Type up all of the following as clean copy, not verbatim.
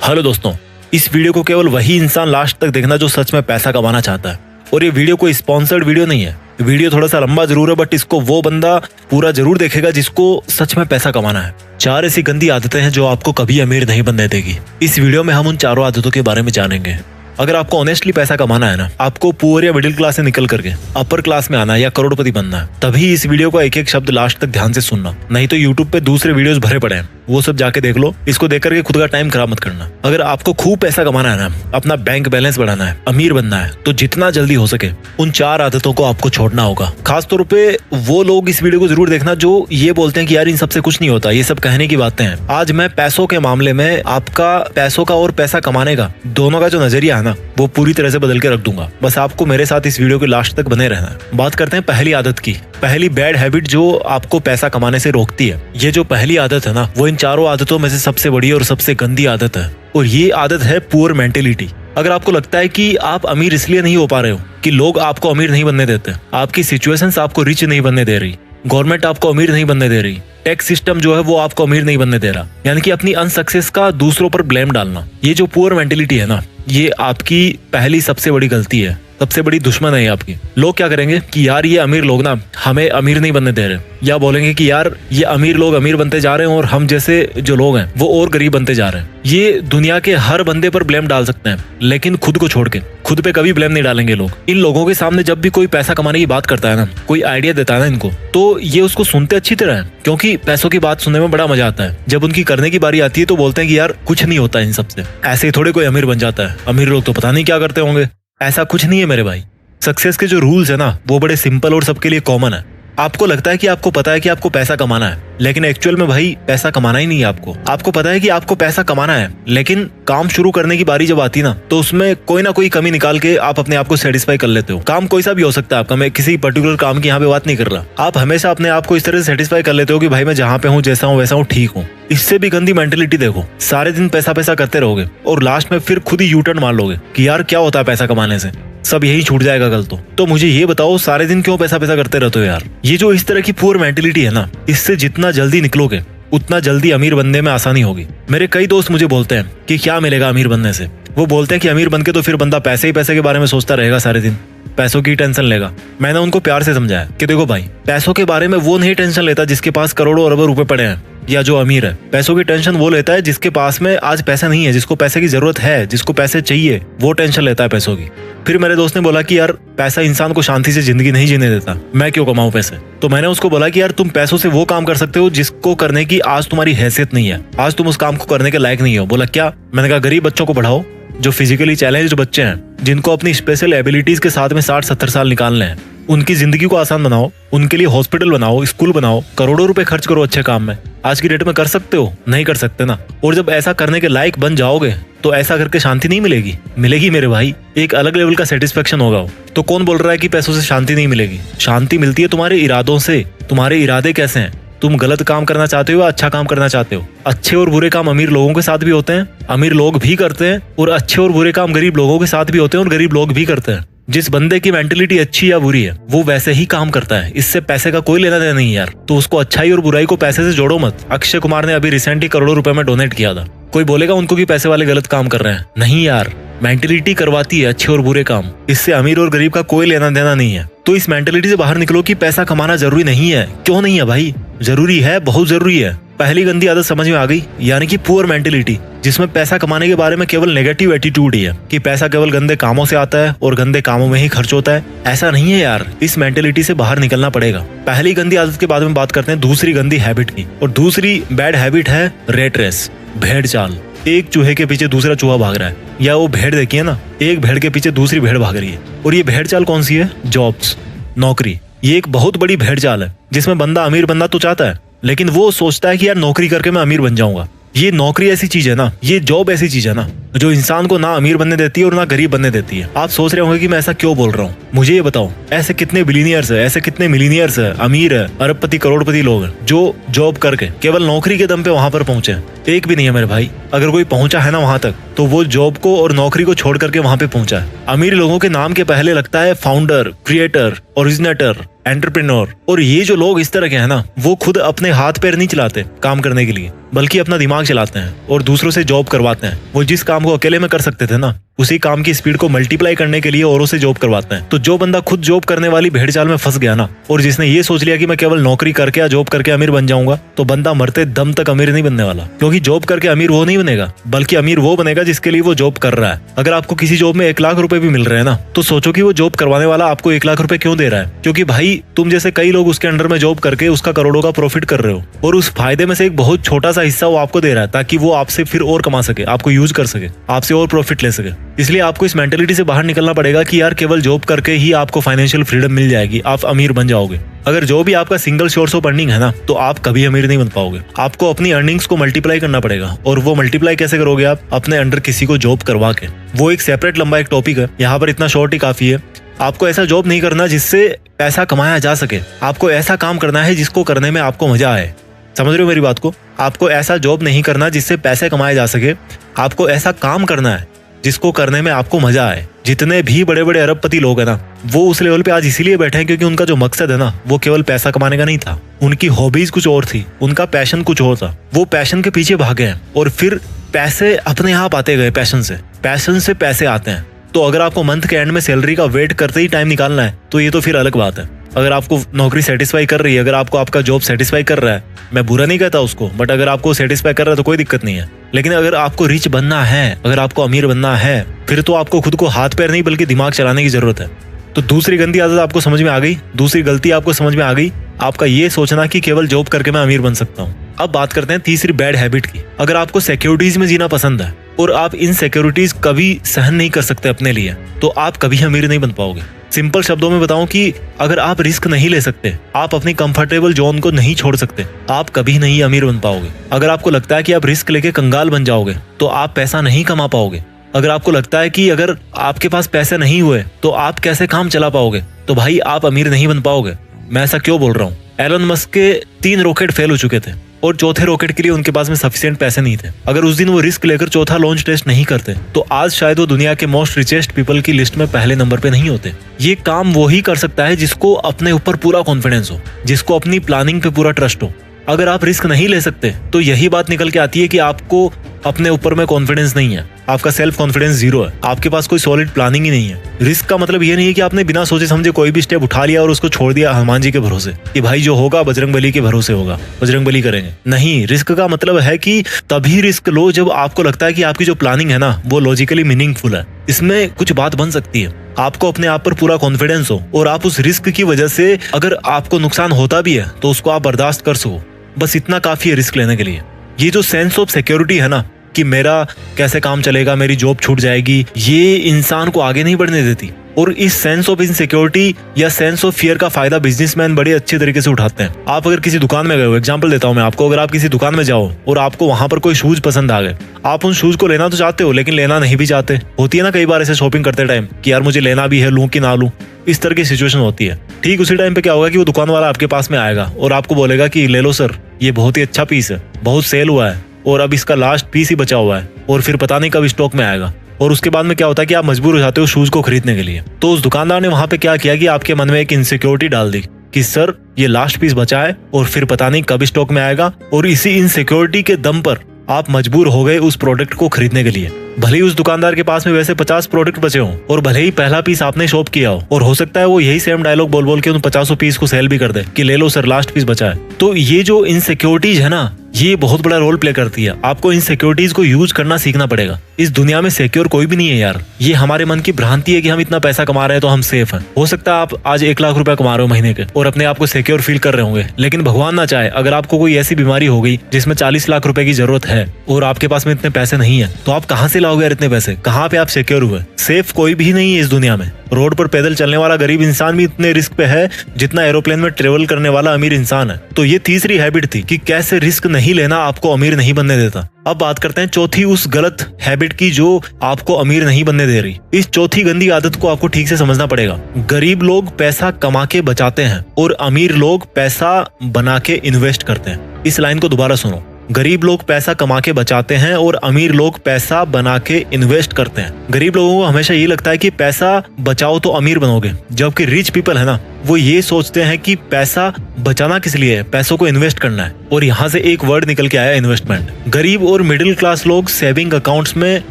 Hello दोस्तों, इस video को केवल वही इंसान लास्ट तक देखना जो सच में पैसा कमाना चाहता है। और ये वीडियो कोई स्पॉन्सर्ड वीडियो नहीं है। वीडियो थोड़ा सा लंबा जरूर है, बट इसको वो बंदा पूरा जरूर देखेगा जिसको सच में पैसा कमाना है। 4 ऐसी गंदी आदतें हैं जो आपको कभी अमीर नहीं बनने देगी। इस वीडियो में हम उन चारों आदतों के बारे में जानेंगे। अगर आपको ऑनेस्टली पैसा कमाना है ना, आपको पुअर या मिडिल क्लास से निकल करके अपर क्लास में आना है या करोड़पति बनना है, तभी इस वीडियो को एक एक शब्द लास्ट तक ध्यान से सुनना। नहीं तो यूट्यूब पे दूसरे वीडियोस भरे पड़े हैं, वो सब जाके देख लो। इसको देख करके खुद का टाइम खराब मत करना। अगर आपको खूब पैसा कमाना है ना, अपना बैंक बैलेंस बढ़ाना है, अमीर बनना है, तो जितना जल्दी हो सके उन 4 आदतों को आपको छोड़ना होगा। खास तौर पे वो लोग इस वीडियो को जरूर देखना जो ये बोलते हैं कि यार इन सबसे कुछ नहीं होता, ये सब कहने की बातें हैं। आज मैं पैसों के मामले में आपका पैसों का और पैसा कमाने का दोनों का जो नजरिया है ना, वो पूरी तरह से बदल के रख दूंगा। बस आपको मेरे साथ इस वीडियो के लास्ट तक बने रहना है। बात करते हैं पहली आदत की, पहली बैड हैबिट जो आपको पैसा कमाने से रोकती है। ये जो पहली आदत है ना, वो इन चारों आदतों में से सबसे बड़ी और सबसे गंदी आदत है, और ये आदत है पुअर मेंटेलिटी। अगर आपको लगता है कि आप अमीर इसलिए नहीं हो पा रहे हो कि लोग आपको अमीर नहीं बनने देते, आपकी सिचुएशंस आपको रिच नहीं बनने दे रही, गवर्नमेंट आपको अमीर नहीं बनने दे रही, टैक्स सिस्टम जो है वो आपको अमीर नहीं बनने दे रहा, यानी कि अपनी अनसक्सेस का दूसरों पर ब्लेम डालना, ये जो पुअर मेंटेलिटी है ना, ये आपकी पहली सबसे बड़ी गलती है, सबसे बड़ी दुश्मन है आपकी। लोग क्या करेंगे कि यार ये अमीर लोग ना हमें अमीर नहीं बनने दे रहे, या बोलेंगे कि यार ये अमीर लोग अमीर बनते जा रहे हैं और हम जैसे जो लोग हैं वो और गरीब बनते जा रहे हैं। ये दुनिया के हर बंदे पर ब्लेम डाल सकते हैं, लेकिन खुद को छोड़ के खुद पे कभी ब्लेम नहीं डालेंगे लोग। इन लोगों के सामने जब भी कोई पैसा कमाने की बात करता है ना, कोई आइडिया देता है ना इनको, तो ये उसको सुनते अच्छी तरह है, क्योंकि पैसों की बात सुनने में बड़ा मजा आता है। जब उनकी करने की बारी आती है तो बोलते हैं कि यार कुछ नहीं होता इन सबसे, ऐसे ही थोड़े कोई अमीर बन जाता है, अमीर लोग तो पता नहीं क्या करते होंगे। ऐसा कुछ नहीं है मेरे भाई। सक्सेस के जो रूल्स है ना, वो बड़े सिंपल और सबके लिए कॉमन है। आपको लगता है कि आपको पता है कि आपको पैसा कमाना है, लेकिन एक्चुअल में भाई पैसा कमाना ही नहीं है आपको। आपको पता है कि आपको पैसा कमाना है, लेकिन काम शुरू करने की बारी जब आती ना, तो उसमें कोई ना कोई कमी निकाल के आप अपने आप को सेटिस्फाई कर लेते हो। काम कोई सा भी हो सकता है आपका, मैं किसी पर्टिकुलर काम की यहाँ पे बात नहीं कर रहा। आप हमेशा अपने आप को इस तरह से सेटिस्फाई कर लेते हो कि भाई मैं जहाँ पे हूँ, जैसा हूँ वैसा हूँ, ठीक हूँ। इससे भी गंदी मेंटेलिटी देखो, सारे दिन पैसा पैसा करते रहोगे और लास्ट में फिर खुद ही यू टर्न मार लोगे कि यार क्या होता है पैसा कमाने से, सब यही छूट जाएगा कल तो मुझे ये बताओ सारे दिन क्यों पैसा पैसा करते रहते हो यार। ये जो इस तरह की पुअर मेंटेलिटी है ना, इससे जितना जल्दी निकलोगे उतना जल्दी अमीर बनने में आसानी होगी। मेरे कई दोस्त मुझे बोलते हैं कि क्या मिलेगा अमीर बनने से। वो बोलते हैं कि अमीर बनके तो फिर बंदा पैसे ही पैसे के बारे में सोचता रहेगा, सारे दिन पैसों की टेंशन लेगा। मैंने उनको प्यार से समझाया कि देखो भाई, पैसों के बारे में वो नहीं टेंशन लेता जिसके पास करोड़ों अरबों रुपए पड़े हैं या जो अमीर है। पैसों की टेंशन वो लेता है जिसके पास में आज पैसा नहीं है, जिसको पैसे की जरूरत है, जिसको पैसे चाहिए, वो टेंशन लेता है पैसों की। फिर मेरे दोस्त ने बोला कि यार पैसा इंसान को शांति से जिंदगी नहीं जीने देता, मैं क्यों कमाऊं पैसे। तो मैंने उसको बोला कि यार तुम पैसों से वो काम कर सकते हो जिसको करने की आज तुम्हारी हैसियत नहीं है, आज तुम उस काम को करने के लायक नहीं हो। बोला क्या? मैंने कहा गरीब बच्चों को पढ़ाओ, जो फिजिकली चैलेंज्ड बच्चे हैं, जिनको अपनी स्पेशल एबिलिटीज के साथ में 60-70 साल निकालने हैं, उनकी जिंदगी को आसान बनाओ, उनके लिए हॉस्पिटल बनाओ, स्कूल बनाओ, करोड़ों रुपए खर्च करो अच्छे काम में। आज की डेट में कर सकते हो? नहीं कर सकते ना। और जब ऐसा करने के लायक बन जाओगे तो ऐसा करके शांति नहीं मिलेगी, मिलेगी मेरे भाई, एक अलग लेवल का सेटिस्फेक्शन होगा। तो कौन बोल रहा है कि पैसों से शांति नहीं मिलेगी? शांति मिलती है तुम्हारे इरादों से। तुम्हारे इरादे कैसे हैं? तुम गलत काम करना चाहते हो या अच्छा काम करना चाहते हो? अच्छे और बुरे काम अमीर लोगों के साथ भी होते हैं, अमीर लोग भी करते हैं, और अच्छे और बुरे काम गरीब लोगों के साथ भी होते हैं और गरीब लोग भी करते हैं। जिस बंदे की मेंटेलिटी अच्छी या बुरी है वो वैसे ही काम करता है, इससे पैसे का कोई लेना देना नहीं यार। तो उसको अच्छाई और बुराई को पैसे से जोड़ो मत। अक्षय कुमार ने अभी रिसेंटली करोड़ों रुपए में डोनेट किया था। कोई बोलेगा उनको कि पैसे वाले गलत काम कर रहे हैं? नहीं यार, मेंटेलिटी करवाती है अच्छे और बुरे काम, इससे अमीर और गरीब का कोई लेना देना नहीं है। तो इस मेंटेलिटी से बाहर निकलो कि पैसा कमाना जरूरी नहीं है। क्यों नहीं है भाई? जरूरी है, बहुत जरूरी है। पहली गंदी आदत समझ में आ गई, यानी कि पुअर मेंटेलिटी, जिसमें पैसा कमाने के बारे में केवल नेगेटिव एटीट्यूड ही है कि पैसा केवल गंदे कामों से आता है और गंदे कामों में ही खर्च होता है। ऐसा नहीं है यार, इस मेंटेलिटी से बाहर निकलना पड़ेगा। पहली गंदी आदत के बाद में बात करते हैं दूसरी गंदी हैबिट की, और दूसरी बैड हैबिट है रेट रेस, भेड़ चाल। एक चूहे के पीछे दूसरा चूहा भाग रहा है, या वो भेड़ देखिए ना, एक भेड़ के पीछे दूसरी भेड़ भाग रही है। और ये भेड़ चाल कौन सी है? जॉब्स, नौकरी। ये एक बहुत बड़ी भेड़ चाल है जिसमें बंदा अमीर बनना तो चाहता है, लेकिन वो सोचता है कि यार नौकरी करके मैं अमीर बन जाऊंगा। ये नौकरी ऐसी चीज है ना, ये जॉब ऐसी चीज है ना, जो इंसान को ना अमीर बनने देती है और ना गरीब बनने देती है। आप सोच रहे होंगे कि मैं ऐसा क्यों बोल रहा हूँ। मुझे ये बताओ, ऐसे कितने बिलियनियर्स है, ऐसे कितने मिलीनियर्स है, अमीर है, अरबपति करोड़पति लोग हैं जो जॉब करके केवल नौकरी के दम पे वहां पर पहुंचे? एक भी नहीं है मेरे भाई। अगर कोई पहुंचा है ना वहां तक, तो वो जॉब को और नौकरी को छोड़ करके वहां पे पहुंचा है। अमीर लोगों के नाम के पहले लगता है फाउंडर, क्रिएटर, ओरिजिनेटर, एंटरप्रेन्योर। और ये जो लोग इस तरह के हैं ना, वो खुद अपने हाथ पैर नहीं चलाते काम करने के लिए, बल्कि अपना दिमाग चलाते हैं और दूसरों से जॉब करवाते हैं। वो जिस काम को अकेले में कर सकते थे ना, उसी काम की स्पीड को मल्टीप्लाई करने के लिए औरों से जॉब करवाते हैं। तो जो बंदा खुद जॉब करने वाली भेड़चाल में फंस गया ना, और जिसने ये सोच लिया कि मैं केवल नौकरी करके या जॉब करके अमीर बन जाऊंगा, तो बंदा मरते दम तक अमीर नहीं बनने वाला। क्योंकि जॉब करके अमीर वो नहीं बनेगा, बल्कि अमीर वो बनेगा जिसके लिए वो जॉब कर रहा है। अगर आपको किसी जॉब में 1 लाख रुपए भी मिल रहे हैं ना, तो सोचो कि वो जॉब करवाने वाला आपको 1 लाख रुपए क्यों दे रहा है। क्योंकि भाई तुम जैसे कई लोग उसके अंडर में जॉब करके उसका करोड़ों का प्रॉफिट कर रहे हो, और उस फायदे में से एक बहुत छोटा सा हिस्सा वो आपको दे रहा है, ताकि वो आपसे फिर और कमा सके, आपको यूज कर सके, आपसे और प्रॉफिट ले सके। इसलिए आपको इस मेंटेलिटी से बाहर निकलना पड़ेगा कि यार केवल जॉब करके ही आपको फाइनेंशियल फ्रीडम मिल जाएगी, आप अमीर बन जाओगे। अगर जो भी आपका सिंगल सोर्स ऑफ अर्निंग है ना, तो आप कभी अमीर नहीं बन पाओगे। आपको अपनी अर्निंग्स को मल्टीप्लाई करना पड़ेगा, और वो मल्टीप्लाई कैसे करोगे आप? अपने अंडर किसी को जॉब करवा के। वो एक सेपरेट लंबा एक टॉपिक है, यहाँ पर इतना शॉर्ट ही काफी है। आपको ऐसा जॉब नहीं करना जिससे पैसा कमाया जा सके, आपको ऐसा काम करना है जिसको करने में आपको मजा आए। समझ रहे हो मेरी बात को? आपको ऐसा जॉब नहीं करना जिससे पैसे कमाए जा सके, आपको ऐसा काम करना है जिसको करने में आपको मजा आए। जितने भी बड़े बड़े अरबपति लोग हैं ना, वो उस लेवल पे आज इसीलिए बैठे हैं क्योंकि उनका जो मकसद है ना, वो केवल पैसा कमाने का नहीं था। उनकी हॉबीज कुछ और थी, उनका पैशन कुछ और था। वो पैशन के पीछे भागे हैं और फिर पैसे अपने आप आते गए। पैशन से पैसे आते हैं। तो अगर आपको मंथ के एंड में सैलरी का वेट करते ही टाइम निकालना है, तो ये तो फिर अलग बात है। अगर आपको नौकरी सेटिस्फाई कर रही है, अगर आपको आपका जॉब सेटिस्फाई कर रहा है, मैं बुरा नहीं कहता उसको, बट अगर आपको सेटिस्फाई कर रहा है तो कोई दिक्कत नहीं है। लेकिन अगर आपको रिच बनना है, अगर आपको अमीर बनना है, फिर तो आपको खुद को हाथ पैर नहीं बल्कि दिमाग चलाने की जरूरत है। तो दूसरी गंदी आदत आपको समझ में आ गई, दूसरी गलती आपको समझ में आ गई, आपका ये सोचना कि केवल जॉब करके मैं अमीर बन सकता हूँ। अब बात करते हैं तीसरी बैड हैबिट की। अगर आपको सिक्योरिटीज में जीना पसंद है और आप इन सिक्योरिटीज कभी सहन नहीं कर सकते अपने लिए, तो आप कभी अमीर नहीं बन पाओगे। सिंपल शब्दों में बताऊं कि अगर आप रिस्क नहीं ले सकते, आप अपनी कंफर्टेबल जोन को नहीं छोड़ सकते, आप कभी नहीं अमीर बन पाओगे। अगर आपको लगता है कि आप रिस्क लेके कंगाल बन जाओगे, तो आप पैसा नहीं कमा पाओगे। अगर आपको लगता है कि अगर आपके पास पैसे नहीं हुए तो आप कैसे काम चला पाओगे, तो भाई आप अमीर नहीं बन पाओगे। मैं ऐसा क्यों बोल रहा हूँ? एलन मस्क के 3 रॉकेट फेल हो चुके थे और चौथे रॉकेट के लिए उनके पास में सफिशिएंट पैसे नहीं थे। अगर उस दिन वो रिस्क लेकर चौथा लॉन्च टेस्ट नहीं करते, तो आज शायद वो दुनिया के मोस्ट रिचेस्ट पीपल की लिस्ट में पहले नंबर पे नहीं होते। ये काम वो ही कर सकता है जिसको अपने ऊपर पूरा कॉन्फिडेंस हो, जिसको अपनी प्लानिंग पे पूरा ट्रस्ट हो। अगर आप रिस्क नहीं ले सकते, तो यही बात निकल के आती है कि आपको अपने ऊपर में कॉन्फिडेंस नहीं है, आपका सेल्फ कॉन्फिडेंस 0 है, आपके पास कोई सॉलिड प्लानिंग ही नहीं है। रिस्क का मतलब ये नहीं है कि आपने बिना सोचे समझे कोई भी स्टेप उठा लिया और उसको छोड़ दिया हनुमान जी के भरोसे कि भाई जो होगा बजरंग बली के भरोसे होगा, बजरंग बली करेंगे। नहीं, रिस्क का मतलब है कि तभी रिस्क लो जब आपको लगता है कि आपकी जो प्लानिंग है ना, वो लॉजिकली मीनिंगफुल है, इसमें कुछ बात बन सकती है, आपको अपने आप पर पूरा कॉन्फिडेंस हो और आप उस रिस्क की वजह से अगर आपको नुकसान होता भी है तो उसको आप बर्दाश्त कर सको। बस इतना काफी है रिस्क लेने के लिए। ये जो सेंस ऑफ सिक्योरिटी है ना, कि मेरा कैसे काम चलेगा, मेरी जॉब छूट जाएगी, ये इंसान को आगे नहीं बढ़ने देती। और इस सेंस ऑफ इनसिक्योरिटी या सेंस ऑफ फियर का फायदा बिजनेसमैन बड़े अच्छे तरीके से उठाते हैं। आप अगर किसी दुकान में गए हो, एग्जांपल देता हूं मैं आपको, अगर आप किसी दुकान में जाओ और आपको वहां पर कोई शूज पसंद आ गए, आप उन शूज को लेना तो चाहते हो लेकिन लेना नहीं भी चाहते। होती है ना कई बार ऐसे शॉपिंग करते टाइम कि यार मुझे लेना भी है, लूं कि ना लूं, इस तरह की सिचुएशन होती है। ठीक उसी टाइम पे क्या होगा कि वो दुकान वाला आपके पास में आएगा और आपको बोलेगा कि ले लो सर, ये बहुत ही अच्छा पीस है, बहुत सेल हुआ है और अब इसका लास्ट पीस ही बचा हुआ है और फिर पता नहीं कब स्टॉक में आएगा। और उसके बाद में क्या होता है कि आप मजबूर हो जाते हो शूज को खरीदने के लिए। तो उस दुकानदार ने वहां पे क्या किया कि आपके मन में एक इनसिक्योरिटी डाल दी कि सर ये लास्ट पीस बचा है और फिर पता नहीं कब स्टॉक में आएगा, और इसी इनसिक्योरिटी के दम पर आप मजबूर हो गए उस प्रोडक्ट को खरीदने के लिए। भले ही उस दुकानदार के पास में वैसे 50 प्रोडक्ट बचे हों और भले ही पहला पीस आपने शॉप किया हो, और हो सकता है वो यही सेम डायलॉग बोल बोल के उन 50 पीस को सेल भी कर दे कि ले लो सर लास्ट पीस बचा है। तो ये जो इनसिक्योरिटीज है ना, ये बहुत बड़ा रोल प्ले करती है। आपको इन सिक्योरिटीज को यूज करना सीखना पड़ेगा। इस दुनिया में सिक्योर कोई भी नहीं है यार। ये हमारे मन की भ्रांति है कि हम इतना पैसा कमा रहे हैं तो हम सेफ हैं। हो सकता है आप आज 1 लाख रुपया कमा रहे हो महीने के और अपने आप को सिक्योर फील कर रहे होंगे, लेकिन भगवान ना चाहे अगर आपको कोई ऐसी बीमारी हो गई जिसमें 40 लाख रुपए की जरूरत है और आपके पास में इतने पैसे नहीं है, तो आप कहाँ से लाओगे यार इतने पैसे? कहाँ पे आप सिक्योर हुए? सेफ कोई भी नहीं है इस दुनिया में। रोड पर पैदल चलने वाला गरीब इंसान भी इतने रिस्क पे है जितना एरोप्लेन में ट्रेवल करने वाला अमीर इंसान है। तो ये तीसरी हैबिट थी कि कैसे रिस्क नहीं लेना आपको अमीर नहीं बनने देता। अब बात करते हैं चौथी उस गलत हैबिट की जो आपको अमीर नहीं बनने दे रही। इस चौथी गंदी आदत को आपको ठीक से समझना पड़ेगा। गरीब लोग पैसा कमा के बचाते हैं और अमीर लोग पैसा बना के इन्वेस्ट करते हैं। इस लाइन को दोबारा सुनो, गरीब लोग पैसा कमा के बचाते हैं और अमीर लोग पैसा बना के इन्वेस्ट करते हैं। गरीब लोगों को हमेशा ये लगता है कि पैसा बचाओ तो अमीर बनोगे, जबकि रिच पीपल है ना, वो ये सोचते हैं कि पैसा बचाना किस लिए है, पैसों को इन्वेस्ट करना है। और यहाँ से एक वर्ड निकल के आया, इन्वेस्टमेंट। गरीब और मिडिल क्लास लोग सेविंग अकाउंट्स में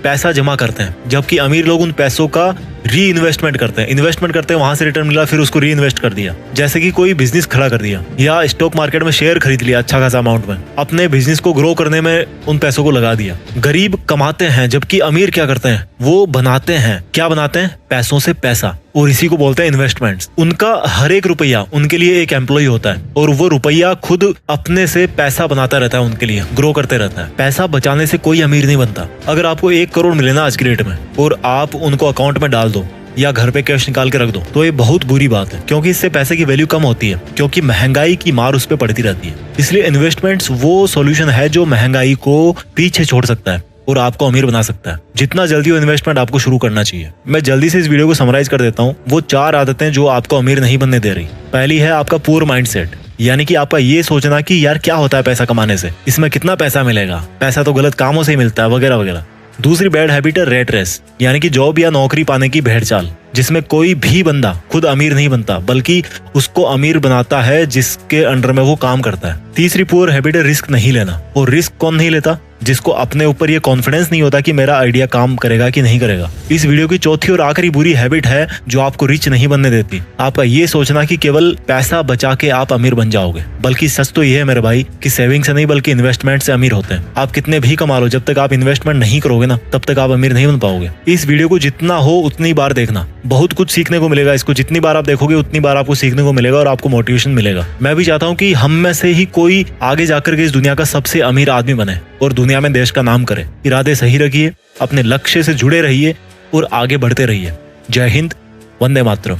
पैसा जमा करते हैं, जबकि अमीर लोग उन पैसों का री इन्वेस्टमेंट करते हैं। इन्वेस्टमेंट करते हैं, वहां से रिटर्न मिला, फिर उसको री इन्वेस्ट कर दिया। जैसे कि कोई बिजनेस खड़ा कर दिया या स्टॉक मार्केट में शेयर खरीद लिया अच्छा खासा अमाउंट में, अपने बिजनेस को ग्रो करने में उन पैसों को लगा दिया। गरीब कमाते हैं, जबकि अमीर क्या करते हैं, वो बनाते हैं। क्या बनाते हैं? पैसों से पैसा, और इसी को बोलते हैं इन्वेस्टमेंट्स। उनका हर एक रुपया उनके लिए एक एम्प्लॉय होता है, और वो रुपया खुद अपने से पैसा बनाता रहता है, उनके लिए ग्रो करते रहता है। पैसा बचाने से कोई अमीर नहीं बनता। अगर आपको 1 करोड़ मिले ना आज की डेट में, और आप उनको अकाउंट में डाल दो या घर पे कैश निकाल के रख दो, तो ये बहुत बुरी बात है, क्योंकि इससे पैसे की वैल्यू कम होती है, क्योंकि महंगाई की मार उस पर पड़ती रहती है। इसलिए इन्वेस्टमेंट्स वो सॉल्यूशन है जो महंगाई को पीछे छोड़ सकता है और आपको अमीर बना सकता है। जितना जल्दी हो इन्वेस्टमेंट आपको शुरू करना चाहिए। मैं जल्दी से इस वीडियो को समराइज कर देता हूँ। वो 4 आदतें जो आपको अमीर नहीं बनने दे रही। पहली है आपका पुअर माइंडसेट, यानी कि आपका ये सोचना कि यार क्या होता है पैसा कमाने से, इसमें कितना पैसा मिलेगा, पैसा तो गलत कामों से ही मिलता है, वगैरह वगैरह। दूसरी बैड हैबिट है रेट रेस, यानी कि जॉब या नौकरी पाने की भेड़ चाल, जिसमें कोई भी बंदा खुद अमीर नहीं बनता, बल्कि उसको अमीर बनाता है जिसके अंडर में वो काम करता है। तीसरी पुअर हैबिट है रिस्क नहीं लेना। और रिस्क कौन नहीं लेता? जिसको अपने ऊपर ये कॉन्फिडेंस नहीं होता कि मेरा आइडिया काम करेगा कि नहीं करेगा। इस वीडियो की चौथी और आखिरी बुरी हैबिट है जो आपको रिच नहीं बनने देती, आपका ये सोचना कि केवल पैसा बचा के आप अमीर बन जाओगे। बल्कि सच तो ये है मेरे भाई कि सेविंग से नहीं बल्कि इन्वेस्टमेंट से अमीर होते हैं। आप कितने भी कमा लो, जब तक आप इन्वेस्टमेंट नहीं करोगे ना, तब तक आप अमीर नहीं बन पाओगे। इस वीडियो को जितना हो उतनी बार देखना, बहुत कुछ सीखने को मिलेगा। इसको जितनी बार आप देखोगे उतनी बार आपको सीखने को मिलेगा और आपको मोटिवेशन मिलेगा। मैं भी चाहता हूँ कि हम में से ही कोई आगे जाकर के इस दुनिया का सबसे अमीर आदमी बने और दुनिया में देश का नाम करे। इरादे सही रखिए, अपने लक्ष्य से जुड़े रहिए और आगे बढ़ते रहिए। जय हिंद, वंदे मातरम।